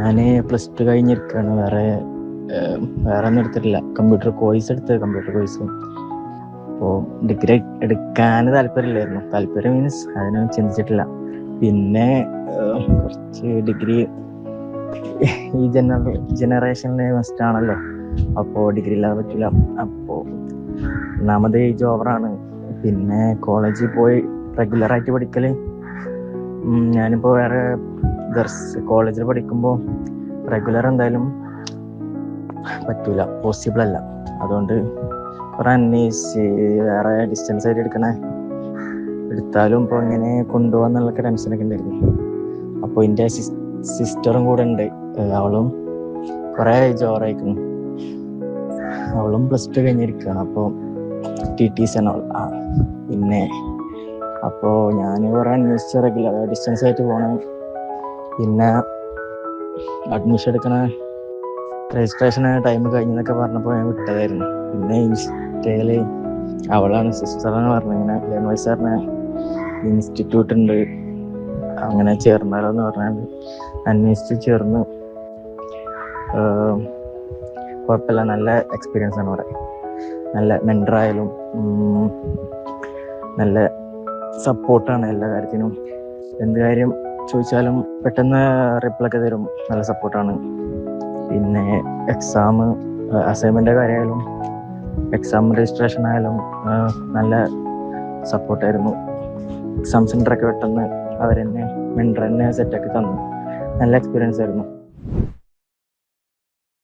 ഞാൻ +2 കഴിഞ്ഞിരിക്കുകയാണ്. വേറെ ഒന്നും എടുത്തിട്ടില്ല. കമ്പ്യൂട്ടർ കോഴ്സ് അപ്പോൾ ഡിഗ്രി എടുക്കാൻ താല്പര്യമില്ലായിരുന്നു. താല്പര്യം മീൻസ് അതിനൊന്നും ചിന്തിച്ചിട്ടില്ല. പിന്നെ കുറച്ച് ഡിഗ്രി ഈ ജനറേഷനിലെ മസ്റ്റ് ആണല്ലോ. അപ്പോൾ ഡിഗ്രി ഇല്ലാതെ പറ്റില്ല. അപ്പോൾ ഒന്നാമത് ഏജ് ഓവറാണ്. പിന്നെ കോളേജിൽ പോയി റെഗുലറായിട്ട് പഠിക്കൽ, ഞാനിപ്പോൾ വേറെ കോളേജിൽ പഠിക്കുമ്പോൾ റെഗുലർ എന്തായാലും പറ്റൂല, പോസിബിൾ അല്ല. അതുകൊണ്ട് കുറേ അന്വേഷിച്ച് വേറെ ഡിസ്റ്റൻസ് ആയിട്ട് എടുത്താലും ഇപ്പോൾ ഇങ്ങനെ കൊണ്ടുപോകാന്നുള്ളൊക്കെ ടെൻഷനൊക്കെ ഉണ്ടായിരുന്നു. അപ്പോൾ എൻ്റെ സിസ്റ്ററും കൂടെ ഉണ്ട്. അവളും കുറേ ഏജ് ഓവറായിരിക്കുന്നു. അവളും +2 കഴിഞ്ഞിരിക്കുകയാണ്. അപ്പോൾ TTC ആണ് അവൾ. പിന്നെ അപ്പോൾ ഞാൻ കുറേ അന്വേഷിച്ച് റെഗുലർ ഡിസ്റ്റൻസ് ആയിട്ട് പോകണം. പിന്നെ അഡ്മിഷൻ എടുക്കണ രജിസ്ട്രേഷൻ ടൈം കഴിഞ്ഞെന്നൊക്കെ പറഞ്ഞപ്പോൾ ഞാൻ വിട്ടതായിരുന്നു. പിന്നെ ഇൻസ്റ്റയിൽ അവളാണ് സിസ്റ്ററാണ് പറഞ്ഞത്, ഇങ്ങനെ ലേണേഴ്സ് പറഞ്ഞ ഇൻസ്റ്റിറ്റ്യൂട്ട് ഉണ്ട്, അങ്ങനെ ചേർന്നാലോ എന്ന് പറഞ്ഞാൽ അന്വേഷിച്ച് ചേർന്ന്. കുഴപ്പമില്ല, നല്ല എക്സ്പീരിയൻസ് ആണ് അവിടെ. നല്ല മെൻറ്ററായാലും നല്ല സപ്പോർട്ടാണ് എല്ലാ കാര്യത്തിനും. എന്ത് കാര്യം ചോദിച്ചാലും പെട്ടെന്ന് റിപ്ലൈ ഒക്കെ തരും. നല്ല സപ്പോർട്ടാണ്. പിന്നെ അസൈൻമെൻ്റ് കാര്യമായാലും എക്സാം രജിസ്ട്രേഷൻ ആയാലും നല്ല സപ്പോർട്ടായിരുന്നു. എക്സാം സെൻ്ററൊക്കെ പെട്ടെന്ന് മെൻറ്റർ തന്നെ സെറ്റാക്കി തന്നു. നല്ല എക്സ്പീരിയൻസ് ആയിരുന്നു.